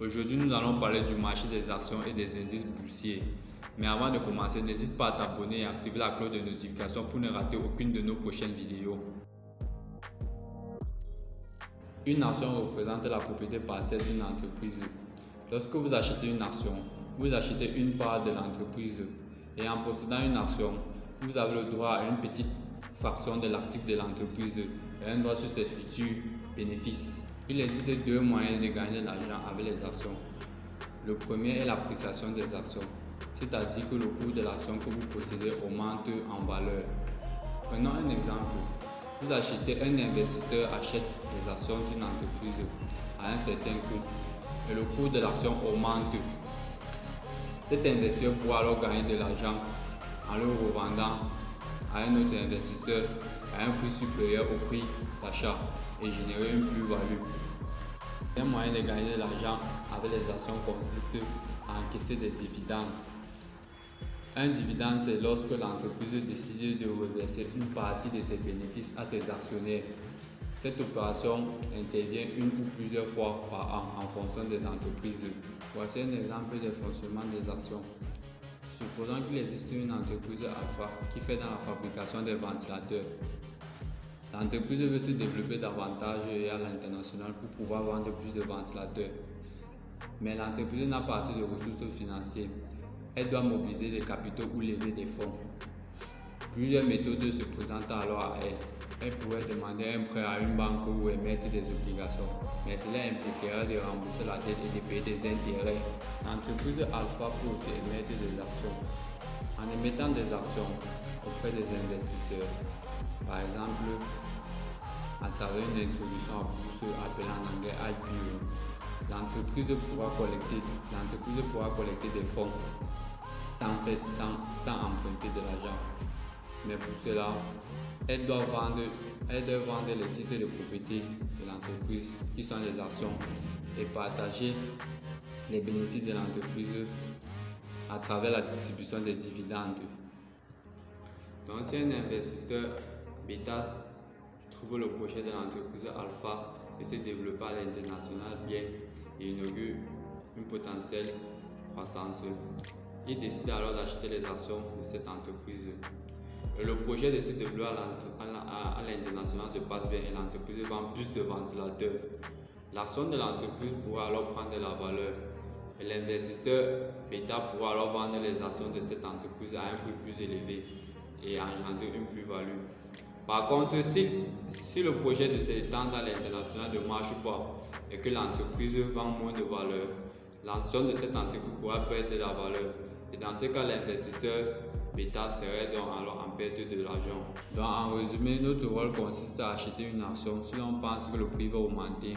Aujourd'hui, nous allons parler du marché des actions et des indices boursiers. Mais avant de commencer, n'hésite pas à t'abonner et activer la cloche de notification pour ne rater aucune de nos prochaines vidéos. Une action représente la propriété partielle d'une entreprise. Lorsque vous achetez une action, vous achetez une part de l'entreprise et en possédant une action, vous avez le droit à une petite fraction de l'actif de l'entreprise et un droit sur ses futurs bénéfices. Il existe deux moyens de gagner de l'argent avec les actions. Le premier est l'appréciation des actions, c'est-à-dire que le cours de l'action que vous possédez augmente en valeur. Prenons un exemple. Vous achetez, un investisseur achète les actions d'une entreprise à un certain coût et le cours de l'action augmente. Cet investisseur pourra alors gagner de l'argent en le revendant à un autre investisseur à un prix supérieur au prix d'achat et générer une plus-value. Un moyen de gagner de l'argent avec les actions consiste à encaisser des dividendes. Un dividende, c'est lorsque l'entreprise décide de reverser une partie de ses bénéfices à ses actionnaires. Cette opération intervient une ou plusieurs fois par an en fonction des entreprises. Voici un exemple de fonctionnement des actions. Supposons qu'il existe une entreprise Alpha qui fait dans la fabrication des ventilateurs. L'entreprise veut se développer davantage et à l'international pour pouvoir vendre plus de ventilateurs. Mais l'entreprise n'a pas assez de ressources financières. Elle doit mobiliser des capitaux ou lever des fonds. Plusieurs méthodes se présentent alors à elle. Elle pourrait demander un prêt à une banque ou émettre des obligations, mais cela impliquera de rembourser la dette et de payer des intérêts. L'entreprise Alpha peut aussi émettre des actions. En émettant des actions auprès des investisseurs, par exemple, à travers une introduction à bourse appelée en anglais IPO, l'entreprise pourra collecter des fonds sans emprunter de l'argent. Mais pour cela, elle doit vendre les titres de propriété de l'entreprise qui sont les actions et partager les bénéfices de l'entreprise à travers la distribution des dividendes. Donc si un investisseur bêta trouve le projet de l'entreprise Alpha de se développer à l'international bien et inaugure une potentielle croissance, il décide alors d'acheter les actions de cette entreprise. Et le projet de se développer à l'international se passe bien et l'entreprise vend plus de ventilateurs. L'action de l'entreprise pourra alors prendre de la valeur et l'investisseur bêta pourra alors vendre les actions de cette entreprise à un prix plus élevé et engendrer une plus-value. Par contre, si le projet de s'étendre à l'international ne marche pas et que l'entreprise vend moins de valeur, l'action de cette entreprise pourra perdre de la valeur. Et dans ce cas, l'investisseur bêta serait donc alors en perte de l'argent. Donc en résumé, notre rôle consiste à acheter une action si l'on pense que le prix va augmenter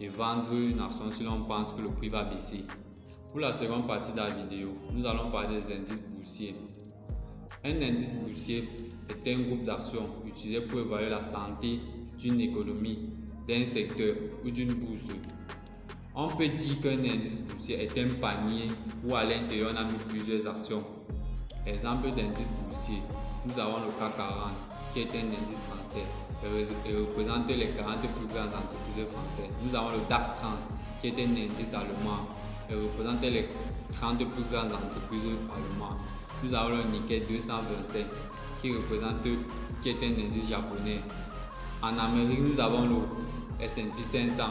et vendre une action si l'on pense que le prix va baisser. Pour la seconde partie de la vidéo, nous allons parler des indices boursiers. Un indice boursier est un groupe d'actions utilisé pour évaluer la santé d'une économie, d'un secteur ou d'une bourse. On peut dire qu'un indice boursier est un panier où à l'intérieur on a mis plusieurs actions. Exemple d'indice boursier, nous avons le CAC 40 qui est un indice français et représente les 40 plus grandes entreprises françaises. Nous avons le DAX 30 qui est un indice allemand et représente les 30 plus grandes entreprises allemandes. Nous avons le Nikkei 225 qui est un indice japonais. En Amérique, nous avons le S&P 500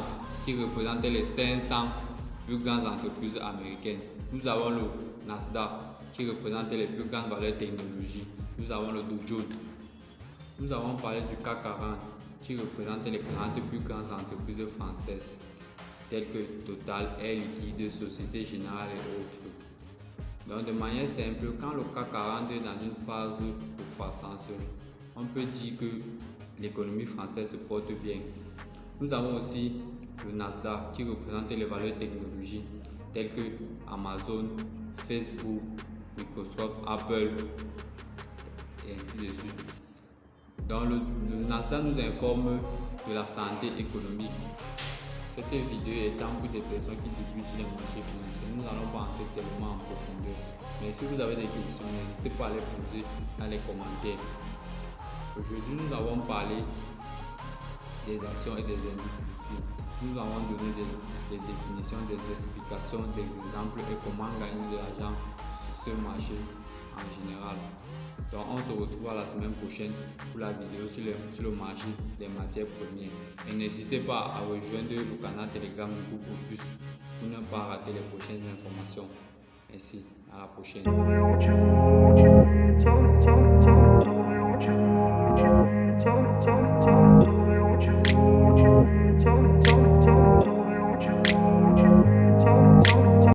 qui représente les 500 plus grandes entreprises américaines. Nous avons le Nasdaq qui représente les plus grandes valeurs technologiques. Nous avons le Dow Jones. Nous avons parlé du CAC 40 qui représente les 40 plus grandes entreprises françaises telles que Total, Air Liquide, Société Générale et autres. Donc de manière simple, quand le CAC 40 est dans une phase de croissance, on peut dire que l'économie française se porte bien. Nous avons aussi le Nasdaq qui représente les valeurs technologiques telles que Amazon, Facebook, Microsoft, Apple et ainsi de suite. Donc le Nasdaq nous informe de la santé économique. Cette vidéo étant pour des personnes qui débutent sur les marchés financiers, nous n'allons pas entrer tellement en profondeur. Mais si vous avez des questions, n'hésitez pas à les poser dans les commentaires. Aujourd'hui, nous avons parlé des actions et des indices boursiers. Nous avons donné des définitions, des explications, des exemples et comment gagner de l'argent sur ce marché en général. Donc on se retrouve à la semaine prochaine pour la vidéo sur le marché des matières premières. Et n'hésitez pas à rejoindre le canal Telegram du groupe Opus pour ne pas rater les prochaines informations. Merci, à la prochaine.